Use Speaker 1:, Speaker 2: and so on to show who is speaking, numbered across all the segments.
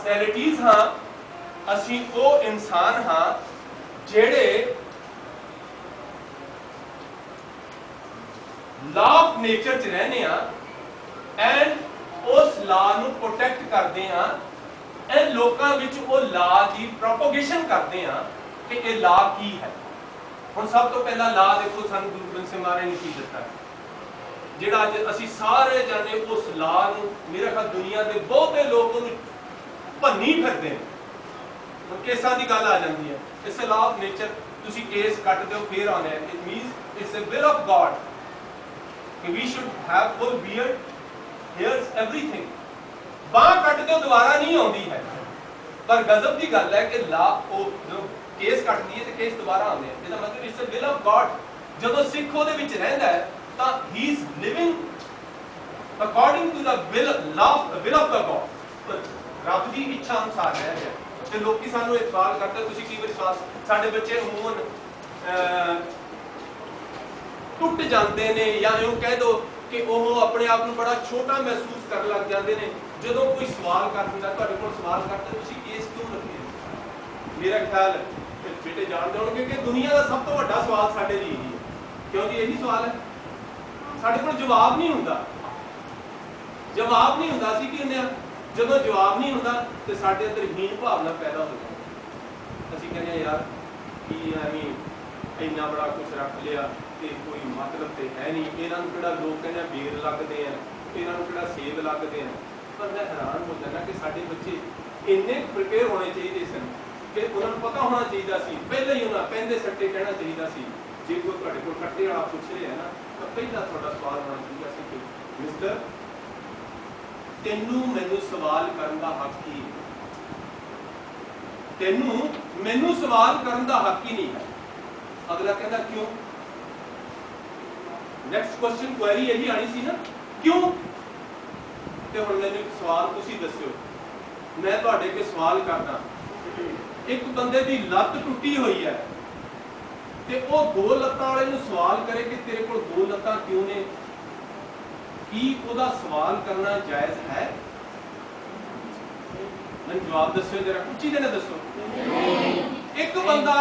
Speaker 1: Personalities हाँ, असी वो इंसान हाँ जेड़े लॉ ऑफ नेचर च रहने एंड उस लॉ नूं प्रोटेक्ट करते हैं एंड लोकां विच वो लॉ की प्रोपोगेशन करते हैं कि ये लॉ की है। हुण सब तो पहला लॉ देखो सानूं गुरु ग्रंथ ਸਾਹਿਬ महाराज ने की दिता है जिहड़ा अज असीं सारे जाने उस लॉ नूं मेरे ख्याल दुनिया के बहुते लोग उहनूं भन्नी फिरदे हैं। हुण केसां दी गल आ जाती है, इस लॉ ऑफ नेचर तुसीं केस कट दो फिर आने it means it's a will of God कि we should have full beard hairs everything. बांह कट दो दोबारा नहीं आती है, पर गजब की गल है कि लॉ जो केस कट दिए तो केस दोबारा आते हैं। इसका मतलब it's a will of God. जदों सिख ਉਹਦੇ ਵਿੱਚ ਰਹਿੰਦਾ ਹੈ ਤਾਂ he is living according to the will of the God. ਰੱਬ ਦੀ ਇੱਛਾ ਅਨੁਸਾਰ ਰਹਿ ਰਿਹਾ। ਤੇ ਲੋਕੀ ਸਾਨੂੰ ਇਹ ਸਵਾਲ ਕਰਦੇ ਤੁਸੀਂ ਕੀ ਵਾਰੀ ਸਵਾਲ ਸਾਡੇ ਬੱਚੇ ਅਮੂਮਨ ਟੁੱਟ ਜਾਂਦੇ ਨੇ ਜਾਂ ਇਹੋ ਕਹਿ ਦੋ ਕਿ ਉਹ ਆਪਣੇ ਆਪ ਨੂੰ ਬੜਾ ਛੋਟਾ ਮਹਿਸੂਸ ਕਰਨ ਲੱਗ ਜਾਂਦੇ ਨੇ ਜਦੋਂ ਕੋਈ ਸਵਾਲ ਕਰ ਦਿੰਦਾ ਤੁਹਾਡੇ ਕੋਲ ਸਵਾਲ ਕਰਦਾ ਤੁਸੀਂ ਕੇਸ ਕਿਉਂ ਰੱਖਿਆ। ਮੇਰਾ ਖਿਆਲ बेटे जानते होंगे कि दुनिया का सब तो बड़ा सवाल साडे लिए ही है। क्यों जी यही सवाल है, साडे कोल जवाब नहीं हुंदा। जवाब नहीं हुंदा सी कि जदों जवाब नहीं हुंदा ते साडे अंदर हीन भावना पैदा हो जाती। असीं कहने यार कि एवें इन्ना बड़ा कुछ रख लिया ते कोई मतलब ते है नहीं, इन्हां नूं किहड़ा लोग कहने बेर लगदे आ, इन्हां नूं किहड़ा सेब लगदे आ। पर मैं हैरान हो जाना कि साडे बच्चे इन्ने प्रिपेयर होने चाहिए सन कि उन्होंने पता होना चाहिए सी पहले ही उन्हें पहले सट्टे कहना चाहिए सी। जे कोई तुहाडे कोल कट्टे वाला पूछ रहा है ना तो पहला तुहाडा सवाल होना चाहिए सी कि मिस्टर तैनू मैनू सवाल करन दा हक ही है, तैनू मैनू सवाल करन दा हक ही नहीं है। अगला कहता क्यों। नैक्सट क्वेश्चन क्वेरी यही आनी सी ना क्यों। ते हुण मैनू सवाल तुसीं दस्सिओ, मैं तुहाडे अगे सवाल करदा एक बंदे की लत्त टुटी हुई है ते वो दो लत्तां वाले नूं सवाल करे कि तेरे कोल दो लत्तां क्यों ने, की उहदा सवाल करना जायज़ है। मैं जवाब दस्सो जरा उच्ची जने दस्सो। एक बंदा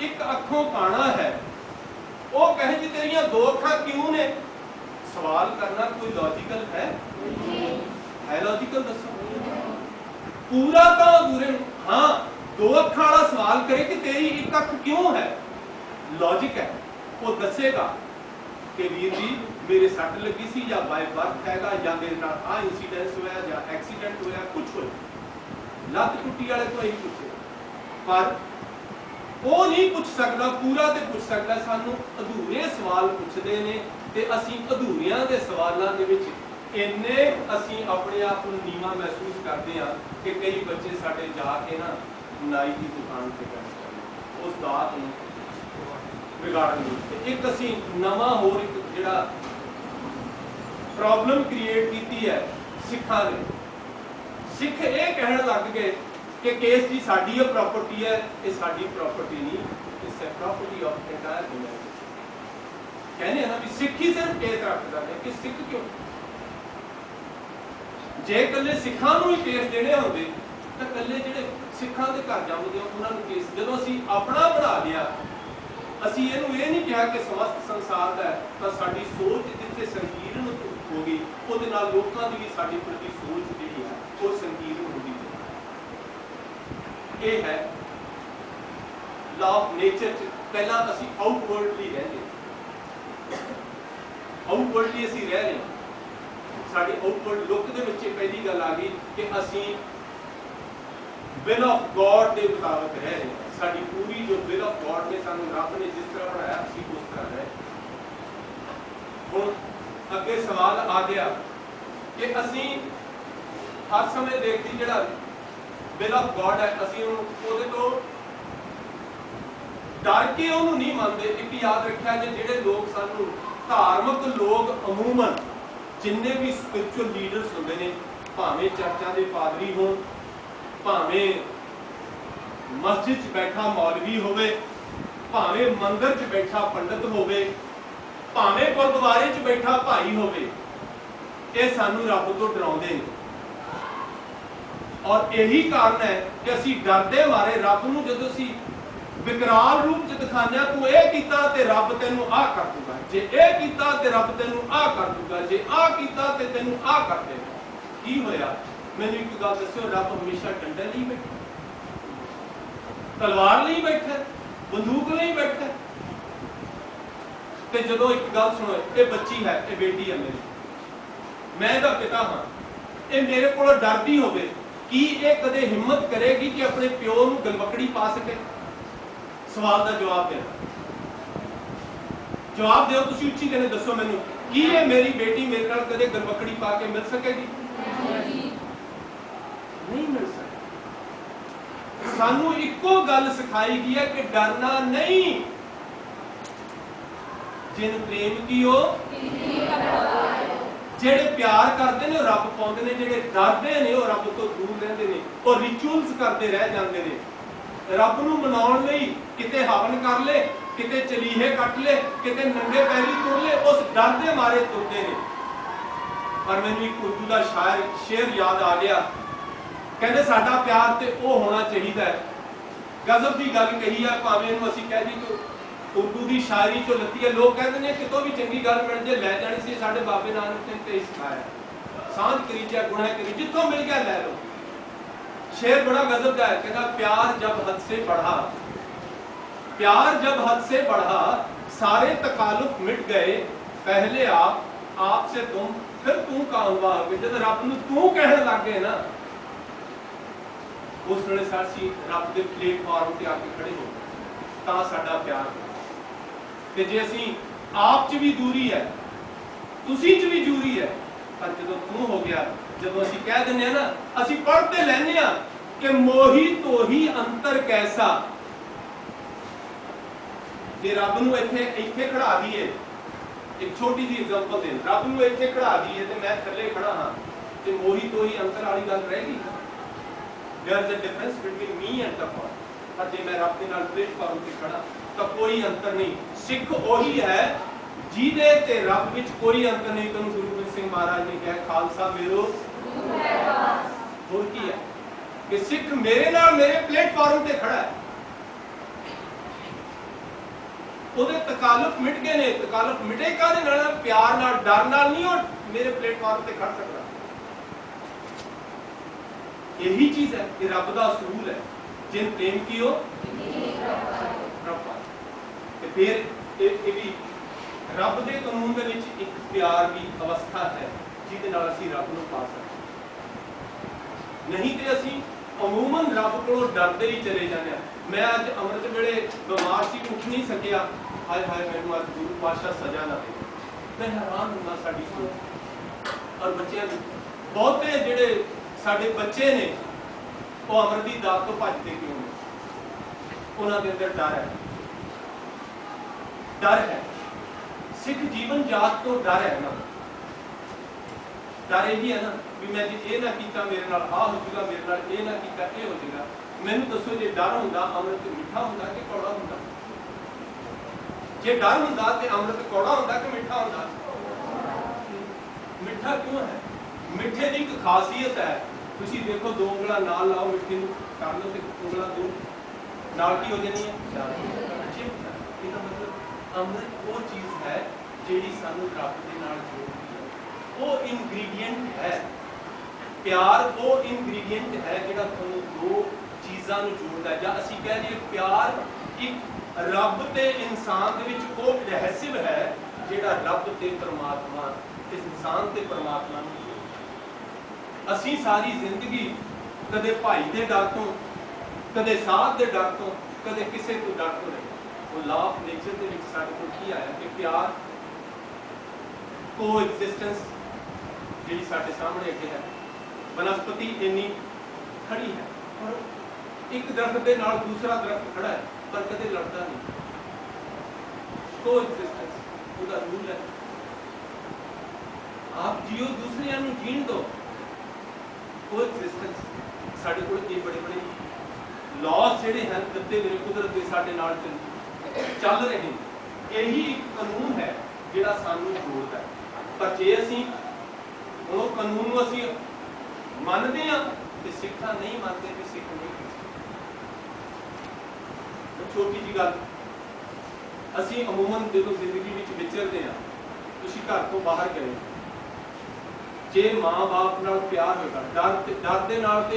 Speaker 1: एक अखों काना है वो कहे जी तेरियां दो अखां क्यों ने, सवाल करना कोई लॉजिकल है लॉजिकल दसो। पूरा तो अधूरे हाँ दो अखां वाला सवाल करे कि तेरी एक अख क्यों है, लॉजिक है। वो दसेगा कि वीर जी मेरे सट लगी सी या बाय बर्थ हैगा या मेरे नाल आ इंसीडेंस होया या एक्सीडेंट होया कुछ होया, लत टुटी वाले तो यही पूछे। पर वो नहीं पूछ सकता पूरा तो पूछ सकता, सानू अधूरे सवाल पूछते हैं ते असीं अधूरियां दे सवालां दे विच इन्ने असीं अपने आप को नीवा महसूस करते हैं कि कई बच्चे साडे जाके ना नाई की दुकान से कर उस दात बिगाड़न दी। एक असीं नवा होर एक जिहड़ा प्रॉब्लम क्रिएट की है सिखां ने। सिख ये कहण लग गए कि केस जी साडी ये प्रॉपर्टी है, ये साडी प्रॉपर्टी नहीं, it's a property of entire humanity. कहने ना भी सिख ही सिर्फ केस रखदा है कि सिख क्यों, जे कल्ले सिखां नूं ही केस देने होंदे तो कल्ले जिहड़े सिखां दे घर जांदे उन्हां नूं केस जदों असीं अपना बना लिया, असीं इहनूं ये नहीं कहा कि समस्त संसार दा है, तां साडी सोच जिथे संकीर्ण हो गई उहदे नाल लोकां दी भी साडी प्रति सोच जिहड़ी है वो संकीर्ण हो गई। ये है लॉ ऑफ नेचर। पहला असीं आउटवर्डली रहंदे, आउटवर्डली असीं रह रहे हैं, साडी आउटवर्ड लुक दे विच पहली गल आ गई कि असीं विल ऑफ गॉड के मुताबिक रह रहे हैं। साडी पूरी जो विल ऑफ गॉड ने सानू रब ने जिस तरह बनाया असीं उस तरह रहे। हुण अगे सवाल आ गया कि असीं हर समय देखदी जिहड़ा विल ऑफ गॉड है असीं उहदे तो डर के उहनूं नहीं मानते। एक याद रखिया जे जिहड़े लोग सानू धार्मिक लोग अमूमन जिन्ने भी स्पिरिचुअल लीडर्स होंदे ने, भावें चर्चा के पादरी होण, भावें मस्जिद च बैठा मौलवी होवे, भावें मंदिर च बैठा पंडित होवे, भावें गुरुद्वारे च बैठा भाई होवे, ये सानू रब तो डराउंदे ने। और यही कारण है कि असी डरदे मारे रब नूं जदों असी विकराल रूप च दिखाने तू ये कीता ते रब तैनूं आ कर दूगा, जे ये कीता ते रब तैनूं आ कर दूगा, जे आ कीता ते तैनूं आ कर देगा। की होया? मैनूं एक गल दस्सो, रब हमेशा डंडे नहीं बैठा, तलवार नहीं बैठा, बंदूक नहीं बैठा। ते जदों एक गल सुनो, ये बच्ची है, ये बेटी है मेरी, मैं इहदा पिता हाँ, ये मेरे कोलों डरदी होवे, की ये कदे हिम्मत करेगी कि अपने प्यो नूं गलवकड़ी पा सके? सवाल का जवाब देना, जवाब दो तुसीं उच्ची कहने दसो मैनूं, की ये मेरी बेटी मेरे नाल कदे गलवकड़ी पा के मिल सकेगी? नहीं मिल सकती। सानू इको गल सिखाई गई है कि डरना नहीं, जिन प्रेम की हो जेड़े प्यार करते हैं रब पाउंदे ने, जेड़े डरदे ने रब तो दूर रहंदे ने, और रिचुअल्स करते रह जाते हैं। रब नूं मनाउण लई किते हवन कर ले, किते चलीहे कट ले, किते नंगे पैरी तुर ले, उस डर दे मारे तुरदे ने। पर मैनूं एक उर्दू का शेर याद आ गया, कहते साडा प्यार ते वो होना चाहिए है। गजब की गल कही है, भावें इहनूं असीं कह दी कि उर्दू की शायरी चो लत्ती है। लोग कहते हैं कितों भी चंगी गल मिल जाए लै जानी सी, साडे बाबे नानक ने ते सिखाया, सांझ करी जा गुणा करी, जिथों मिल गया लै लो। शेर बड़ा गजब का है, कहता प्यार जब हद से बढ़ा, प्यार जब हद से बढ़ा, सारे तकालुफ मिट गए, पहले आप से तुम, फिर तू का हुआ। जब रब नूं तू कहने लग गए ना, उस वेले सासी रब के प्लेटफार्म ते आके खड़े हो तां साडा प्यार। ते जे असीं आप च भी दूरी है, तुसीं च भी दूरी है, पर जदों तू हो गया, जदों असीं कह दिंदे आ ना, असीं पढ़ते लैंदे आ कि मोही तो ही अंतर कैसा। जे रब नूं इत्थे खड़ा दईए, एक छोटी जी एग्जांपल दें, रब नूं इत्थे खड़ा दईए ते मैं थल्ले खड़ा हां, ते मोही तो ही अंतर वाली गल रहेगी? There is a difference between me and the God. पर जे मैं रब दे नाल प्लेटफार्म ते खड़ा तो कोई अंतर नहीं। सिख वही है जिहदे ते रब विच कोई अंतर नहीं। तुहानूं गुरु गोबिंद सिंह महाराज ने कहा, खालसा मेरो होर की है कि सिख मेरे नाल मेरे प्लेटफार्म ते खड़ा है, ਉਹਦੇ तकालुफ मिट गए ने। तकालुफ मिटे काहदे नाल? प्यार नाल, डर नाल नहीं। और मेरे प्लेटफार्म ते खड़ सकदा। यही चीज है कि रब दा असूल है, जिन प्रेम की हो फिर भी रब दे कानून दे विच एक प्यार की अवस्था है जिहदे नाल असीं रब नूं पा सकते। नहीं तो असीं अमूमन रब कोलों डरदे ही चले जाते हैं। मैं अज अमृत वेले बीमार सी, उठ नहीं सकिया, हाय हाय मैनूं अज गुरु पातशाह सजा ना दे। मैं हैरान हुंदा साडी सोच। और बच्चों बहुते जिहड़े साडे बच्चे ने वो अमृत की दात तो भजते क्यों ने? उन्हां दे अंदर डर है, डर है। सिख जीवन जात तो डर है ना, डर यही है ना भी मैं जे ये ना कीता मेरे नाल आ हो जाएगा, मेरे नाल ये ना कीता ये हो जाएगा। मैनूं दसो जे डर हुंदा अमृत मिठा हुंदा कि कौड़ा हुंदा? जे डर हुंदा ते अमृत कौड़ा हुंदा कि मिठा हुंदा? मिठा क्यों है? मिठे की एक खासियत है, तुसीं देखो दो उंगलां नाल लाओ मिठे नूं कर लो ते उंगलां दो नाल की हो जानी है? इसदा मतलब अमृत वो चीज है जिहड़ी सानूं रब दे नाल जोड़दी है, वो इंग्रीडिएंट है। प्यार वो इंग्रीडिएंट है जिहड़ा तुहानूं दो चीज़ां नूं जोड़दा है। जां असीं कह लईए प्यार एक रब ते इंसान दे विच वो रहस्य है जिहड़ा रब ते परमात्मा, इस इंसान ते परमात्मा नूं जोड़दा। असीं सारी जिंदगी कदे भाई दे डर तो, कदे साथ दे डर तो, कदे किसे तो डर तो नहीं। वो लॉ ऑफ नेचर दे विच साडे कोल की आया कि प्यार को एग्जिस्टेंस जिहड़ी साडे सामने अगे है। वनस्पति इन्नी खड़ी है और एक दरख्त के नाल दूसरा दरख्त खड़ा है पर कदे लड़ता नहीं। को एग्जिस्टेंस उसका रूल है। आप जियो दूसरे नूं जीण दो। को एग्जिस्टेंस साडे कोल ये बड़े बड़े लॉस जिहड़े हैं दित्ते गए कुदरत दे साडे नाल चल रहे हैं। यही एक कानून है जिहड़ा सानूं जोड़दा है। पर जे असीं उस कानून नूं असीं ਮੰਨਦੇ ਆ ਤੇ ਸਿੱਖਾਂ ਨਹੀਂ ਮੰਨਦੇ ਕਿ ਸਿੱਖ ਨਹੀਂ ਹੋ ਸਕਦੇ। ਛੋਟੀ ਜੀ ਗੱਲ, ਅਸੀਂ ਅਮੂਮਨ ਜਦੋਂ ਜ਼ਿੰਦਗੀ ਵਿੱਚ ਵਿਚਰਦੇ ਹਾਂ, ਤੁਸੀਂ ਘਰ ਤੋਂ ਬਾਹਰ ਗਏ, ਜੇ ਮਾਂ-ਬਾਪ ਨਾਲ ਪਿਆਰ ਹੋਏਗਾ, ਡਰ ਦੇ ਨਾਲ ਤੇ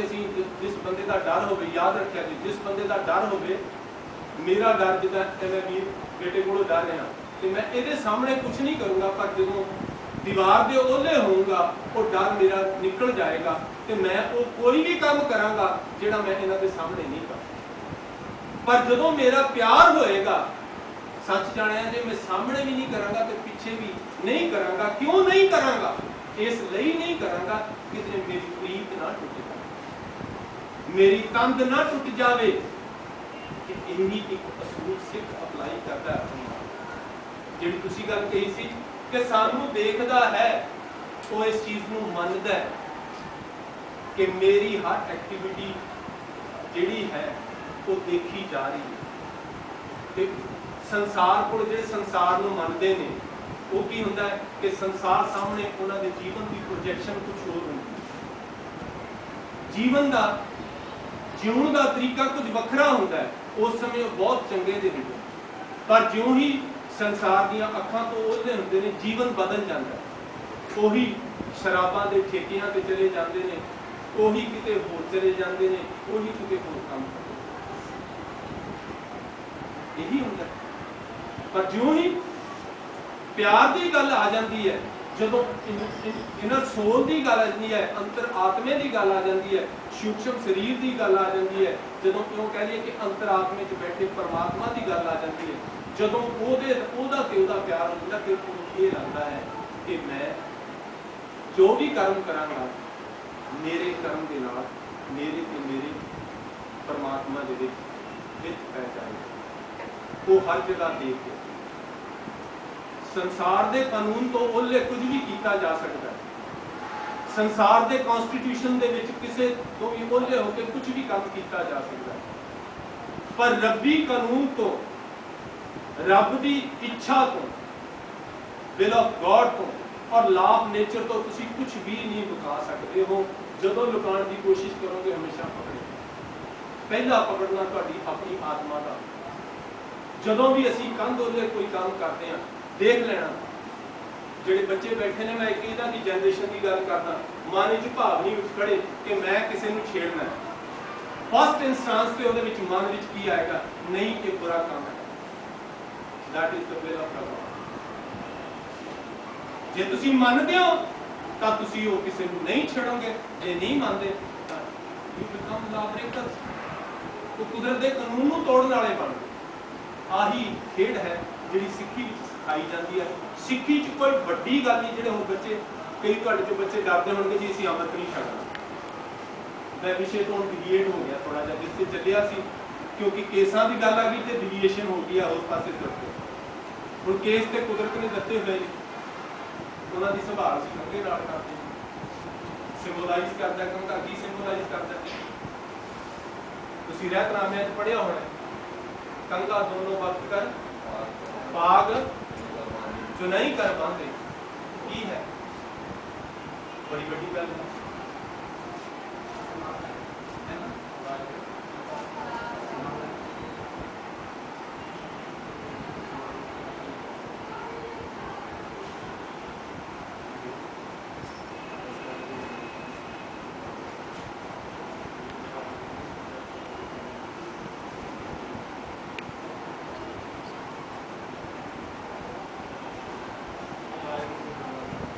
Speaker 1: ਅਸੀਂ ਜਿਸ ਬੰਦੇ ਦਾ ਡਰ ਹੋਵੇ, ਯਾਦ ਰੱਖਿਆ ਜੀ, ਜਿਸ ਬੰਦੇ ਦਾ ਡਰ ਹੋਵੇ, ਮੇਰਾ ਡਰ ਜਿੱਦਾਂ ਮੈਂ ਵੀਰ ਬੇਟੇ ਕੋਲੋਂ ਡਰ ਰਿਹਾ ਤੇ ਮੈਂ ਇਹਦੇ ਸਾਹਮਣੇ ਕੁਝ ਨਹੀਂ ਕਰੂੰਗਾ, ਪਰ ਜਦੋਂ ਦੀਵਾਰ ਦੇ ਉਹਲੇ ਹੋਊਗਾ ਉਹ ਡਰ ਮੇਰਾ ਨਿਕਲ ਜਾਏਗਾ ਤੇ ਮੈਂ ਉਹ ਕੋਈ ਵੀ ਕੰਮ ਕਰਾਂਗਾ ਜਿਹੜਾ ਮੈਂ ਇਹਨਾਂ ਦੇ ਸਾਹਮਣੇ ਨਹੀਂ ਕਰ। ਪਰ ਜਦੋਂ ਮੇਰਾ ਪਿਆਰ ਹੋਏਗਾ, ਸੱਚ ਜਾਣਿਆ ਜੇ ਮੈਂ ਸਾਹਮਣੇ ਵੀ ਨਹੀਂ ਕਰਾਂਗਾ ਤੇ ਪਿੱਛੇ ਵੀ ਨਹੀਂ ਕਰਾਂਗਾ। ਕਿਉਂ ਨਹੀਂ ਕਰਾਂਗਾ? ਇਸ ਲਈ ਨਹੀਂ ਕਰਾਂਗਾ ਕਿ ਮੇਰੀ ਪ੍ਰੀਤ ਨਾ ਟੁੱਟ ਜਾਵੇ, ਮੇਰੀ ਤੰਦ ਨਾ ਟੁੱਟ ਜਾਵੇ। ਕਿ ਇਹੀ ਇੱਕ ਅਸੂਲ ਸਿੱਖ ਅਪਲਾਈ ਕਰਦਾ ਹੈ ਆਪਣੀ ਜਿਹੜੀ ਤੁਸੀਂ ਗੱਲ ਕਹੀ ਸੀ ਕਿ ਸਾਨੂੰ ਦੇਖਦਾ ਹੈ, ਉਹ ਇਸ ਚੀਜ਼ ਨੂੰ ਮੰਨਦਾ ਹੈ ਕਿ ਮੇਰੀ ਹਰ ਐਕਟੀਵਿਟੀ ਜਿਹੜੀ ਹੈ ਉਹ ਦੇਖੀ ਜਾ ਰਹੀ ਹੈ। ਤੇ ਸੰਸਾਰ ਕੋਲ ਜਿਹੜੇ ਸੰਸਾਰ ਨੂੰ ਮੰਨਦੇ ਨੇ, ਉਹ ਕੀ ਹੁੰਦਾ ਹੈ ਕਿ ਸੰਸਾਰ ਸਾਹਮਣੇ ਉਹਨਾਂ ਦੇ ਜੀਵਨ ਦੀ ਪ੍ਰੋਜੈਕਸ਼ਨ ਕੁਝ ਹੋਰ ਹੁੰਦੀ ਹੈ। ਜੀਵਨ ਦਾ ਜਿਉਣ ਦਾ ਤਰੀਕਾ ਕੁਝ ਵੱਖਰਾ ਹੁੰਦਾ ਹੈ। ਉਸ ਸਮੇਂ ਉਹ ਬਹੁਤ ਚੰਗੇ ਦੇ ਹੁੰਦੇ, ਪਰ ਜਿਉਂ ਹੀ ਸੰਸਾਰ ਦੀਆਂ ਅੱਖਾਂ ਤੋਂ ਉਹਦੇ ਹੁੰਦੇ ਨੇ, ਜੀਵਨ ਬਦਲ ਜਾਂਦਾ ਹੈ। ਉਹੀ ਸ਼ਰਾਬਾਂ ਦੇ ਠੇਕਿਆਂ ਤੇ ਚਲੇ ਜਾਂਦੇ ਨੇ, ਉਹੀ ਕਿਤੇ ਹੋਰ ਚਲੇ ਜਾਂਦੇ ਨੇ, ਉਹੀ ਕਿਤੇ ਹੋਰ ਕੰਮ ਕਰਦੇ, ਇਹੀ ਹੁੰਦਾ। ਪਰ ਜਿਉਂ ਹੀ ਪਿਆਰ ਦੀ ਗੱਲ ਆ ਜਾਂਦੀ ਹੈ, ਜਦੋਂ ਇਨਰ ਸੋਲ ਦੀ ਗੱਲ ਆ ਜਾਂਦੀ ਹੈ, ਅੰਤਰ ਆਤਮੇ ਦੀ ਗੱਲ ਆ ਜਾਂਦੀ ਹੈ, ਸੂਖਸ਼ਮ ਸਰੀਰ ਦੀ ਗੱਲ ਆ ਜਾਂਦੀ ਹੈ, ਜਦੋਂ ਕਿਉਂ ਕਹਿ ਲਈਏ ਕਿ ਅੰਤਰ ਆਤਮੇ 'ਚ ਬੈਠੇ ਪਰਮਾਤਮਾ ਦੀ ਗੱਲ ਆ ਜਾਂਦੀ ਹੈ, ਜਦੋਂ ਉਹਦਾ ਤੇ ਉਹਦਾ ਪਿਆਰ ਹੁੰਦਾ ਕਿ ਇਹ ਲੱਗਦਾ ਹੈ ਕਿ ਮੈਂ ਜੋ ਵੀ ਕਰਮ ਕਰਾਂਗਾ, ਮੇਰੇ ਕਰਮ ਦੇ ਨਾਲ ਮੇਰੇ ਤੇ ਮੇਰੇ ਪਰਮਾਤਮਾ ਦੇ ਵਿੱਚ ਪੈ ਜਾਏਗਾ। ਉਹ ਹਰ ਜਗ੍ਹਾ ਦੇਖ ਕੇ ਸੰਸਾਰ ਦੇ ਕਾਨੂੰਨ ਤੋਂ ਉਹਲੇ ਕੁਝ ਵੀ ਕੀਤਾ ਜਾ ਸਕਦਾ ਹੈ। ਸੰਸਾਰ ਦੇ ਕਨਸਟੀਟਿਊਸ਼ਨ ਦੇ ਵਿੱਚ ਕਿਸੇ ਤੋਂ ਵੀ ਉਹਲੇ ਹੋ ਕੇ ਕੁਝ ਵੀ ਕੰਮ ਕੀਤਾ ਜਾ ਸਕਦਾ ਹੈ, ਪਰ ਰੱਬੀ ਕਾਨੂੰਨ ਤੋਂ, ਰੱਬ ਦੀ ਇੱਛਾ ਤੋਂ, ਵਿਲ ਆਫ ਗॉड ਤੋਂ ਔਰ ਲਾਅ ਆਫ ਨੇਚਰ ਤੋਂ ਤੁਸੀਂ ਕੁਝ ਵੀ ਨਹੀਂ ਲੁਕਾ ਸਕਦੇ ਹੋ। ਜਦੋਂ ਲੁਕਾਉਣ ਦੀ ਕੋਸ਼ਿਸ਼ ਕਰੋਗੇ ਹਮੇਸ਼ਾ ਪਕੜੇ। ਪਹਿਲਾ ਪਕੜਨਾ ਤੁਹਾਡੀ ਆਪਣੀ ਆਤਮਾ ਦਾ। ਜਦੋਂ ਵੀ ਅਸੀਂ ਕੰਧ ਉਹਲੇ ਕੋਈ ਕੰਮ ਕਰਦੇ ਹਾਂ, ਦੇਖ ਲੈਣਾ, ਜਿਹੜੇ ਬੱਚੇ ਬੈਠੇ ਨੇ, ਮੈਂ ਇਹਨਾਂ ਦੀ ਜਨਰੇਸ਼ਨ ਦੀ ਗੱਲ ਕਰਦਾ, ਮਨ ਵਿੱਚ ਭਾਵ ਨਹੀਂ ਉੱਠ ਖੜੇ ਕਿ ਮੈਂ ਕਿਸੇ ਨੂੰ ਛੇੜਨਾ ਹੈ। ਫਸਟ ਇੰਸਟੈਂਸ ਤੇ ਉਹਦੇ ਵਿੱਚ ਮਨ ਵਿੱਚ ਕੀ ਆਏਗਾ? ਨਹੀਂ, ਇਹ ਬੁਰਾ ਕੰਮ ਹੈ। That is the will of God। ਜੇ ਤੁਸੀਂ ਮੰਨਦੇ ਹੋ ਤਾਂ ਤੁਸੀਂ ਉਹ ਕਿਸੇ ਨੂੰ ਨਹੀਂ ਛੇੜੋਗੇ, ਜੇ ਨਹੀਂ ਮੰਨਦੇ ਤਾਂ you become lawbreakers। ਉਹ ਕੁਦਰਤ ਦੇ ਕਾਨੂੰਨ ਨੂੰ ਤੋੜਨ ਵਾਲੇ ਬਣਦੇ। ਆਹੀ ਖੇਡ ਹੈ ਜਿਹੜੀ ਸਿੱਖੀ ਵਿੱਚ ਸਿਖਾਈ ਜਾਂਦੀ ਹੈ। ਸਿੱਖੀ 'ਚ ਕੋਈ ਵੱਡੀ ਗੱਲ ਨਹੀਂ। ਜਿਹੜੇ ਹੁਣ ਬੱਚੇ, ਕਈ ਤੁਹਾਡੇ ਚੋਂ ਬੱਚੇ ਡਰਦੇ ਹੋਣਗੇ ਜੀ ਅਸੀਂ ਅੰਮ੍ਰਿਤ ਨਹੀਂ ਛਕਣਾ। ਮੈਂ ਵਿਸ਼ੇ ਤੋਂ ਡਿਵੀਏਟ ਹੋ ਗਿਆ ਥੋੜਾ ਜਿਹਾ, ਜਿਸ ਤੇ ਚੱਲਿਆ ਸੀ, ਕਿਉਂਕਿ ਕੇਸਾਂ ਦੀ ਗੱਲ ਆ ਗਈ ਤੇ ਡਿਵੀਏਸ਼ਨ ਹੋ ਗਈ ਆ ਉਸ ਪਾਸੇ ਤੁਰ ਕੇ। ਹੁਣ ਕੇਸ ਤੇ ਕੁਦਰਤ ਨੇ ਦਿੱਤੇ ਹੋਏ ਨੇ, ਉਹਨਾਂ ਦੀ ਸੰਭਾਲ ਸੀ ਕੰਘੇ ਨਾਲ ਕਰਦੇ। ਸਿੰਬੋਲਾਈਜ਼ ਕਰਦਾ ਕੰਘਾ, ਕੀ ਸਿੰਬੋਲਾਈਜ਼ ਕਰਦਾ? ਤੁਸੀਂ ਰਹਿਤਨਾਮਿਆਂ 'ਚ ਪੜ੍ਹਿਆ ਹੋਣਾ, ਕੰਘਾ ਦੋਨੋਂ ਵਕਤ ਕਰ ਬਾਗ ਚੁਨਾਈ ਕਰ ਬੰਦੇ। ਕੀ ਹੈ? ਬੜੀ ਵੱਡੀ ਗੱਲ ਹੈ।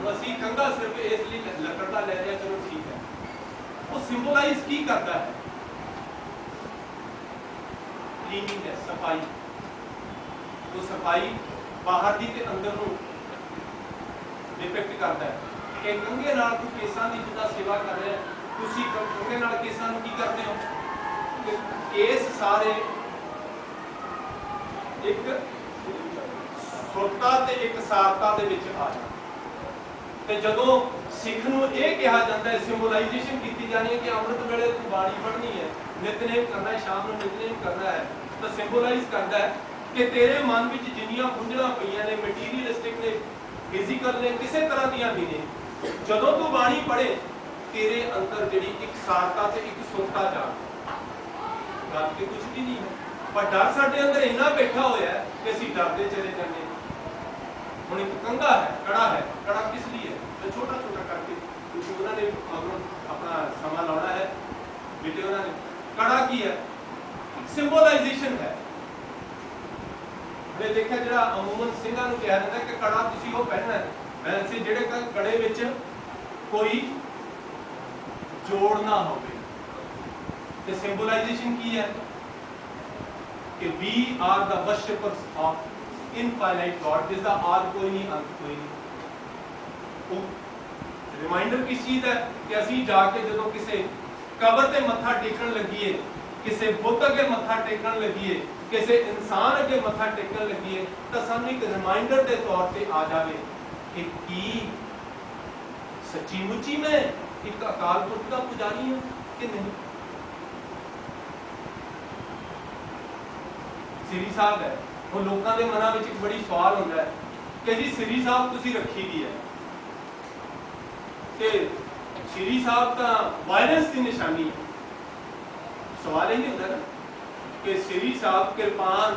Speaker 1: ਅਸੀਂ ਕੰਘਾ ਸਿਰਫ ਇਸ ਲਈ ਲੱਕੜ ਦਾ ਲੈ ਰਿਹਾ, ਚਲੋ ਠੀਕ ਹੈ। ਉਹ ਸਿੰਬੋਲਾਈਜ਼ ਕੀ ਕਰਦਾ ਹੈ? ਕਲੀਨਿੰਗ ਹੈ, ਸਫਾਈ। ਉਹ ਸਫਾਈ ਬਾਹਰ ਦੀ ਤੇ ਅੰਦਰ ਨੂੰ ਡਿਪਿਕਟ ਕਰਦਾ ਹੈ ਕਿ ਕੰਘੇ ਨਾਲ ਕੋਈ ਕੇਸਾਂ ਦੀ ਜਿੱਦਾਂ ਸੇਵਾ ਕਰ ਰਿਹਾ, ਤੁਸੀਂ ਕੰਘੇ ਨਾਲ ਕੇਸਾਂ ਨੂੰ ਕੀ ਕਰਦੇ ਹੋ? ਕੇਸ ਸਾਰੇ ਇੱਕ ਸੁਰਤਾ ਤੇ ਇੱਕ ਸਾਰਤਾ ਦੇ ਵਿੱਚ ਆ ਜਾਣ। ਤੇ ਜਦੋਂ ਸਿੱਖ ਨੂੰ ਇਹ ਕਿਹਾ ਜਾਂਦਾ ਹੈ, ਸਿੰਬੋਲਾਈਜੇਸ਼ਨ ਕੀਤੀ ਜਾਣੀ ਹੈ ਕਿ ਅੰਮ੍ਰਿਤ ਵੇਲੇ ਤੂੰ ਬਾਣੀ ਪੜ੍ਹਨੀ ਹੈ, ਨਿਤਨੇਮ ਕਰਨਾ ਹੈ, ਸ਼ਾਮ ਨੂੰ ਨਿਤਨੇਮ ਕਰਨਾ ਹੈ, ਤਾਂ ਸਿੰਬੋਲਾਈਜ਼ ਕਰਦਾ ਹੈ ਕਿ ਤੇਰੇ ਮਨ ਵਿੱਚ ਜਿੰਨੀਆਂ ਗੁੰਝਲਾਂ ਪਈਆਂ ਨੇ, ਮਟੀਰੀਅਲਿਸਟਿਕ ਨੇ, ਫਿਜ਼ੀਕਲ ਨੇ, ਕਿਸੇ ਤਰ੍ਹਾਂ ਦੀਆਂ ਵੀ ਨੇ, ਜਦੋਂ ਤੂੰ ਬਾਣੀ ਪੜ੍ਹੇ तेरे अंदर जिहड़ी एक सारता ते एक सुरता जाग गल ते कुछ भी नहीं है, पर डर साडे अंदर इन्ना बैठा होया है कि असीं डरदे चले जांदे। हुण एक कंघा है, कड़ा किस लिए है? तो छोटा छोटा करके, क्योंकि उन्होंने अपना समा लाना है बेटे, उन्होंने कड़ा की है, सिंबलाइजेशन है। मैं देखा जो अमूमन सिंघां नूं कहा जाता है कि कड़ा तुसीं वो पहनना है, वैसे जिहड़े कड़े विच कोई जोड़ ना होवे, ते सिंबलाइजेशन की है कि we are the worshippers of infinite God, जिसका आद कोई नहीं अंत कोई नहीं। रिमाइंडर किस चीज है कि असीं जाके जदों किसी कबर ते मत्था टेकन लगीए, किसी बुत अगे मत्था टेकन लगीए, किसी इंसान अगे मत्था टेकन लगीए, तो सानूं एक रिमाइंडर के तौर पर आ जाए कि की सच्ची मुची मैं एक अकाल पुरख का पुजारी हूं कि नहीं। श्री साहब है, वो लोगों के मनां विच एक बड़ी सवाल होता है कि जी श्री साहब तुसीं रखी दी है, ते श्री साहब का वायलेंस की निशानी है। सवाल यही होता है ना कि श्री साहब कृपान,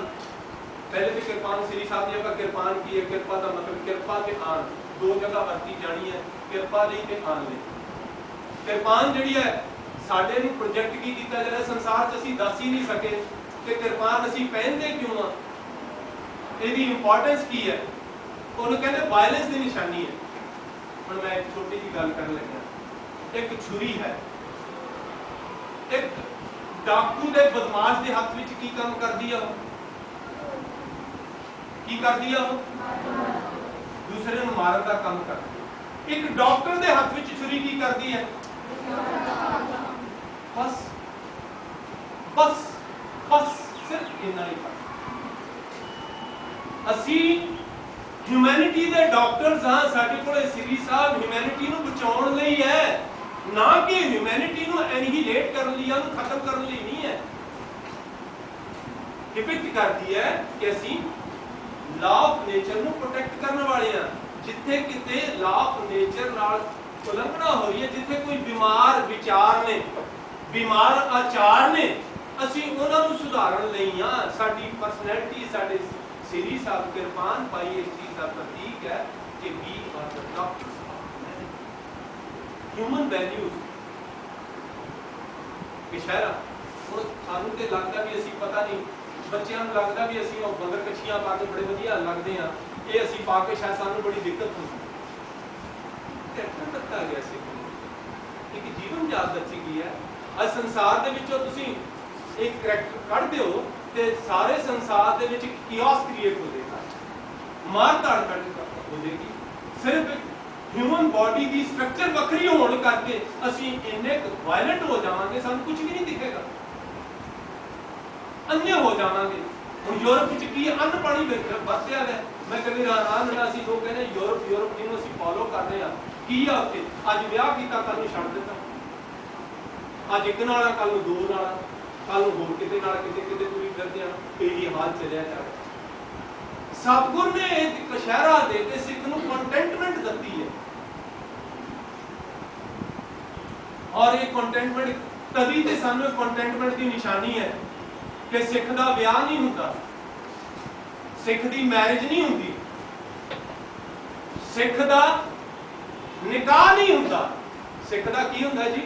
Speaker 1: पहले तो कृपान श्री साहब ने अगर कृपान की है, कृपा का मतलब कृपा के आन दो जगह वरती जानी है, कृपा लई ते आन लई। कृपान जिहड़ी है साडे नूं प्रोजेक्ट की कीता जा रहा, संसार च असीं दस ही नहीं सके कि कृपान असीं पहनदे क्यों आ, इसकी इंपॉर्टेंस की है। उन्होंने कहते वायलेंस की निशानी है। हुण मैं एक छोटी जी गल कर लगा, एक छुरी है, एक डाकू दे बदमाश के हाथ में की काम कर दिया, की कर दिया, दूसरे नूं मारन का काम कर दिया। एक डॉक्टर के हाथ में छुरी की कर दी है, बस बस बस सिर्फ इन्ना ही। असी ह्यूमैनिटी के डॉक्टर्स हाँ, साडे कोल श्री साहब ह्यूमैनिटी नूं बचाउण लई है, ना कि ह्यूमैनिटी नूं एनिहिलेट करन लई, उहनूं खत्म करन लई नहीं है। डिपिक्ट करती है कि असी लॉ ऑफ नेचर नूं प्रोटेक्ट करने वाले हैं। जिथे किते लॉ ऑफ नेचर नाल उलंघना हो रही है, जिथे कोई बीमार विचार ने, बीमार आचार ने, असी उन्हां नूं सुधारन लई हां। साडी पर्सनैलिटी, साडे श्री साहब कृपान पाई इस चीज का प्रतीक है कि we are the doctors of human values. इशारा हुण सानूं ते लगदा भी असी पता नहीं, बच्चों को लगता भी असी बंगर कच्छियां पा के बड़े वधिया लगते हैं, ये असी पा के शायद सानूं बड़ी दिक्कत होती गया एक जीवन जात दसी गई है। अज संसार दे विचों तुसीं एक करैक्टर कढ दिओ ते सारे संसार दे विच किओस क्रिएट हो जाएगा, मार धाड़ हो जाएगी। सिर्फ ह्यूमन बॉडी की स्ट्रक्चर वक्री होने करके असी इन्ने वायलेंट हो जावांगे, सानूं कुछ भी नहीं दिखेगा, अन्य हो जावांगे। हुण यूरोप विच की अन्न पानी वरत्या है, मैं कभी हैरान होना, असीं लोग कहने यूरोप जिन्होंने असीं फॉलो कर रहे हैं की आ उत्थे, अज विआह कीता कल नूं छड्ड दित्ता, अज एक नाल कल नूं दो नाल, कल नूं होर किते नाल, किते किते तुरी फिरदे आ, यही हाल चलिया जा रहा। सतगुर ने एक कशहरा दे के सिख नूं कंटेंटमेंट दित्ती है, और ये कंटेंटमेंट तभी ते सानूं कंटेंटमेंट की निशानी है कि सिख दा विआह नहीं हुंदा, सिख दी मैरिज नहीं हुंदी, सिख दा निकाह नहीं हुंदा। सिख दा की हुंदा जी,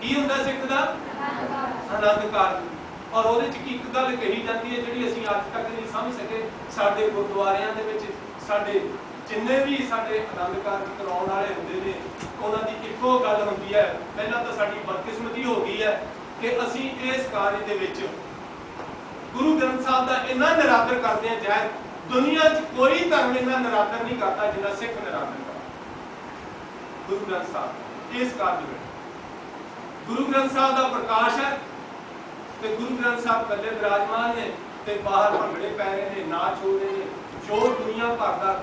Speaker 1: की हुंदा सिख दा आनंद कारज। और ਉਹਦੇ ਚ ਇੱਕ ਗੱਲ ਕਹੀ ਜਾਂਦੀ ਹੈ ਜਿਹੜੀ ਅਸੀਂ ਅੱਜ ਤੱਕ ਨਹੀਂ ਸਮਝ ਸਕੇ। ਸਾਡੇ ਗੁਰਦੁਆਰਿਆਂ ਦੇ ਵਿੱਚ ਸਾਡੇ ਜਿੰਨੇ ਵੀ ਸਾਡੇ ਆਨੰਦ ਕਾਰਜ ਕਰਾਉਣ ਵਾਲੇ ਹੁੰਦੇ ਨੇ, ਉਹਨਾਂ ਦੀ ਇੱਕੋ ਗੱਲ ਹੁੰਦੀ ਹੈ, ਪਹਿਲਾਂ ਤਾਂ ਸਾਡੀ ਬਦਕਿਸਮਤੀ ਹੋ ਗਈ ਹੈ ਕਿ ਅਸੀਂ ਇਸ ਕਾਰਜ ਦੇ ਵਿੱਚ ਗੁਰੂ ਗ੍ਰੰਥ ਸਾਹਿਬ ਦਾ ਇੰਨਾ ਨਿਰਾਦਰ ਕਰਦੇ ਹਾਂ, ਚਾਹੇ ਦੁਨੀਆ 'ਚ ਕੋਈ ਧਰਮ ਇੰਨਾ ਨਿਰਾਦਰ ਨਹੀਂ ਕਰਦਾ ਜਿੰਨਾ ਸਿੱਖ ਨਿਰਾਦਰ ਕਰਦਾ ਗੁਰੂ ਗ੍ਰੰਥ ਸਾਹਿਬ। ਇਸ ਕਾਰਜ ਵਿੱਚ गुरु ग्रंथ साहब का प्रकाश है, तो गुरु ग्रंथ साहब कले विराजमान ने, ते बाहर भंगड़े पै रहे ने, नाच हो रहे हैं, जो दुनिया भर का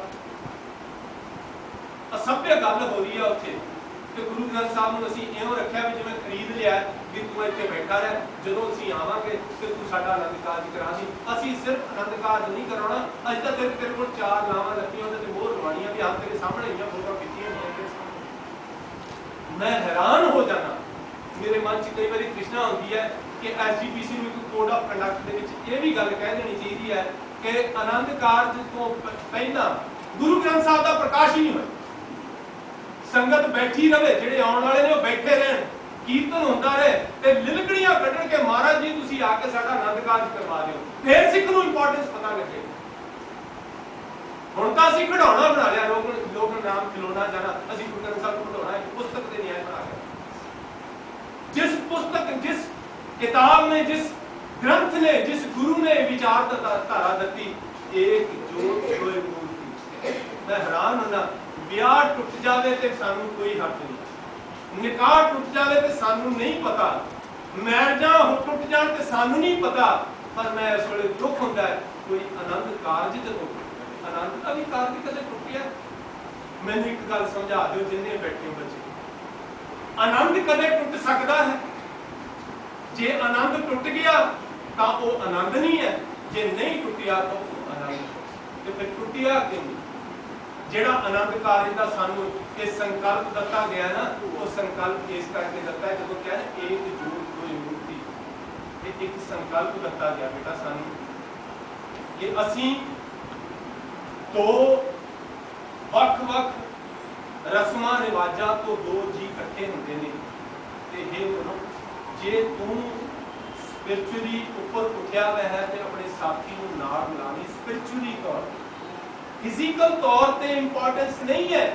Speaker 1: असभ्य गल हो रही है उत्थे। तो गुरु ग्रंथ साहब नूं असीं इउं रखिया भी जिवें खरीद लिया कि तूं इत्थे बैठा रह, जदों असीं आवांगे ते तूं साडा आनंद कारज करा दी। असीं सिर्फ आनंद कारज नहीं कराउणा, अज तक तेरे कोल चार लावां लगियां, उहदे ते मोहर लवाणियां भी हां तेरे सामने ही फोटो खिच्चियां होईयां। मैं हैरान हो जाना, मेरे मन च कई बार तृष्णा होती है कि SGPC ਨੂੰ कोड ऑफ कंडक्ट ਦੇ ਵਿੱਚ ਇਹ ਵੀ ਗੱਲ ਕਹਿ ਦੇਣੀ ਚਾਹੀਦੀ ਹੈ कि आनंद कारज तो पहला गुरु ग्रंथ साहब का प्रकाश ही नहीं होया, संगत बैठी रहे, ਜਿਹੜੇ ਆਉਣ ਵਾਲੇ ਨੇ ਉਹ ਬੈਠੇ ਰਹਿਣ, ਕੀਰਤਨ ਹੁੰਦਾ ਰਹੇ ਤੇ ਲਿਲਕੜੀਆਂ ਕੱਢਣ ਕੇ ਮਹਾਰਾਜ ਜੀ ਤੁਸੀਂ ਆ ਕੇ ਸਾਡਾ ਆਨੰਦ ਕਾਰਜ ਕਰਵਾ ਦਿਓ, ਫਿਰ ਸਿੱਖ ਨੂੰ ਇੰਪੋਰਟੈਂਸ ਪਤਾ ਲੱਗੇ। ਹੁਣ ਤਾਂ ਅਸੀਂ ਖਿਡੌਣਾ ਬਣਾ ਲਿਆ, ਲੋਕ ਨਾਮ ਖਿਲੋਣਾ ਜਾਣਾ, ਅਸੀਂ ਗੁਰੂ ਗ੍ਰੰਥ ਸਾਹਿਬ ਨੂੰ ਖਿਡੌਣਾ ਇੱਕ ਪੁਸਤਕ ਦੇ ਨਿਆਇ ਬਣਾ ਲਿਆ। जिस पुस्तक, जिस किताब ने, जिस ग्रंथ ने, जिस गुरु ने विचार धारा दती, एक जोत होए मूर्ति। मैं हैरान होना, ब्याह टुट जावे ते सानू कोई हक नहीं, निकाह टुट जावे ते सानू नहीं पता, मैरिजां टुट जाण ते सानू नहीं पता, पर मैं इस वेले दुख हुंदा है कोई आनंद कारज जदों, आनंद का भी कारज कदे टुटिया? मैनूं एक गल समझा दिओ जिन्ने बैठे बच्चे, आनंद कदे टुट सकता है? जे आनंद टुट गया तो वह आनंद नहीं है, जे नहीं टुटिया तो वह आनंद है। तो फिर टुटिया क्यों नहीं? जेड़ा आनंद कारज का सानू ये संकल्प दता गया ना, वो संकल्प इस करके दता है जो क्या है एक जोत कोई मूर्ति, एक संकल्प दता गया बेटा सानू कि असी तो वख-वख रस्मां रिवाजां तो दो जी इकट्ठे होंदे ने ते हे मनुख, जे तू स्पिरिचुअली ऊपर उठिया हुआ है ते अपने साथी नूं नाल मिलानी, स्पिरिचुअली तौर, फिजिकल तौर ते इंपॉर्टेंस नहीं है।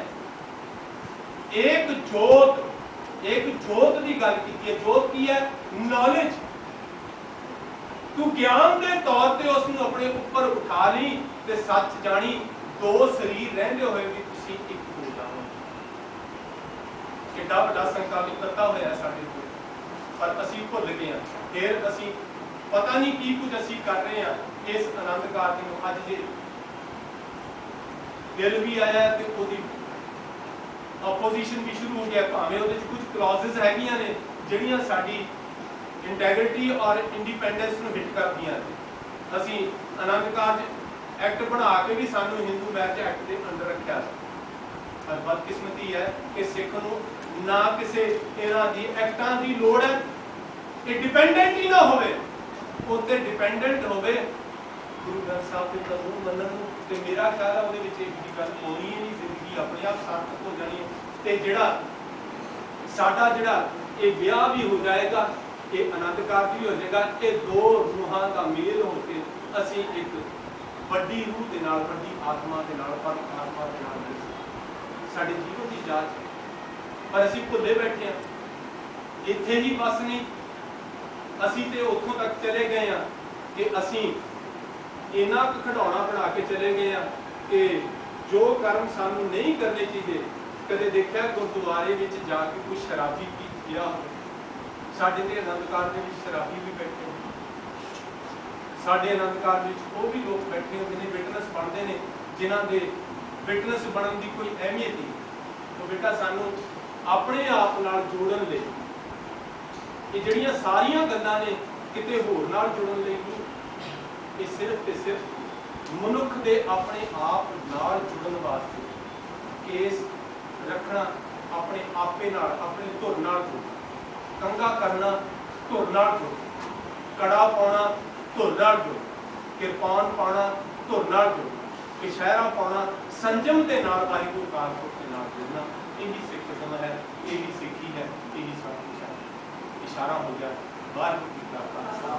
Speaker 1: एक जोत की गल की है, जोत की है नॉलेज, तू ज्ञान के तौर ते उस नूं अपने ऊपर उठा ली ते सच जानी, दो शरीर रहिंदे होए भी तुसीं एक हो जाओ। कितना बड़ा संकल्प करता होया साडे कोल, पर असीं भुल गए हां, फिर असीं पता नहीं की कुछ असीं कर रहे हैं इस आनंद कारज नूं। अज जे बिल भी आया ते ओदी अपोजिशन भी शुरू हो गया, भावें ਉਹਦੇ ਚ कुछ क्लॉजेस हैगियां ने ਜਿਹੜੀਆਂ ਸਾਡੀ इंटैग्रिटी और इंडिपेंडेंस ਨੂੰ ਹਿੱਟ ਕਰਦੀਆਂ ਨੇ। ਅਸੀਂ ਆਨੰਦ ਕਾਰਜ एक्ट बना के भी सानू हिंदू मैरिज एक्ट के अंदर रखा, पर बदकिस्मती है कि सिख नूं ना किसी इन्हां दी एक्टां दी लोड़ है, कि डिपेंडेंट ही ना होवे, उत्ते डिपेंडेंट होवे गुरु ग्रंथ साहब के कानून मनण नूं, ते मेरा ख्याल है ਉਹਦੇ ਵਿੱਚ एक गल होनी ही नहीं, जिंदगी अपने आप सार्थक हो जानी है। ते जिहड़ा साडा जिहड़ा ये ब्याह भी हो जाएगा, ये आनंद कारज भी हो जाएगा, ये दो रूहां का मेल होके असीं एक ਵੱਡੀ रूह ਦੇ ਨਾਲ, ਵੱਡੀ आत्मा ਦੇ ਨਾਲ, परमात्मा ਦੇ ਨਾਲ ਸਾਡੇ ਜੀਵਨ ਦੀ ਜਾਂਚ, पर ਅਸੀਂ ਭੁੱਲੇ ਬੈਠੇ ਹਾਂ। ਇੱਥੇ ਹੀ ਬਸ ਨਹੀਂ, ਅਸੀਂ ਤੇ ਉੱਥੋਂ ਤੱਕ ਚਲੇ ਗਏ ਹਾਂ ਕਿ ਅਸੀਂ ਇੰਨਾ ਕੁ ਖਿਡੌਣਾ ਬਣਾ ਕੇ ਚਲੇ ਗਏ ਹਾਂ ਕਿ ਜੋ ਕਰਮ ਸਾਨੂੰ ਨਹੀਂ ਕਰਨੇ ਚਾਹੀਦੇ। ਕਦੇ ਦੇਖਿਆ ਗੁਰਦੁਆਰੇ ਵਿੱਚ ਜਾ ਕੇ ਕੋਈ ਸ਼ਰਾਬੀ ਪੀ ਗਿਆ ਹੋਵੇ? ਸਾਡੇ ਤੇ ਆਨੰਦ ਕਾਰਜ ਦੇ ਵਿੱਚ ਸ਼ਰਾਬੀ ਵੀ ਬੈਠੇ ਹੋਣ, ਸਾਡੇ आनंद कारज ਵਿੱਚ ਉਹ ਵੀ ਲੋਕ ਬੈਠੇ ਹੁੰਦੇ ਨੇ, ਵਿਟਨੈਸ ਬਣਦੇ ਨੇ, ਜਿਨ੍ਹਾਂ ਦੇ ਵਿਟਨੈਸ ਬਣਨ ਦੀ ਕੋਈ ਅਹਿਮੀਅਤ ਨਹੀਂ। तो बेटा सानू अपने आप नाल जोड़न लई ये ਜਿਹੜੀਆਂ ਸਾਰੀਆਂ ਗੱਲਾਂ ਨੇ ਕਿਤੇ ਹੋਰ ਨਾਲ ਜੁੜਨ ਲਈ ਨਹੀਂ, ਇਹ ਸਿਰਫ ਤੇ ਸਿਰਫ ਮਨੁੱਖ ਦੇ ਆਪਣੇ ਆਪ ਨਾਲ ਜੁੜਨ ਵਾਸਤੇ ਕੇਸ ਰੱਖਣਾ, ਆਪਣੇ ਆਪੇ ਨਾਲ, ਆਪਣੇ ਧੁਰ ਨਾਲ ਜੁੜਨਾ, ਕੰਗਾ ਕਰਨਾ ਧੁਰ ਨਾਲ ਜੁੜ, ਕੜਾ ਪਾਉਣਾ ਧੁਰ ਨਾਲ ਜੁੜ, ਕਿਰਪਾਨ ਪਾਉਣਾ ਧੁਰ ਨਾਲ ਜੁੜ, इशारा पाना संजम के नाल वाहिगुरू काल पुरख के नाल जुड़ना, यही सिखिज्म है, यही सिखी है, यही सब कुछ है। इशारा हो गया वाहिगुरू जी का खालसा।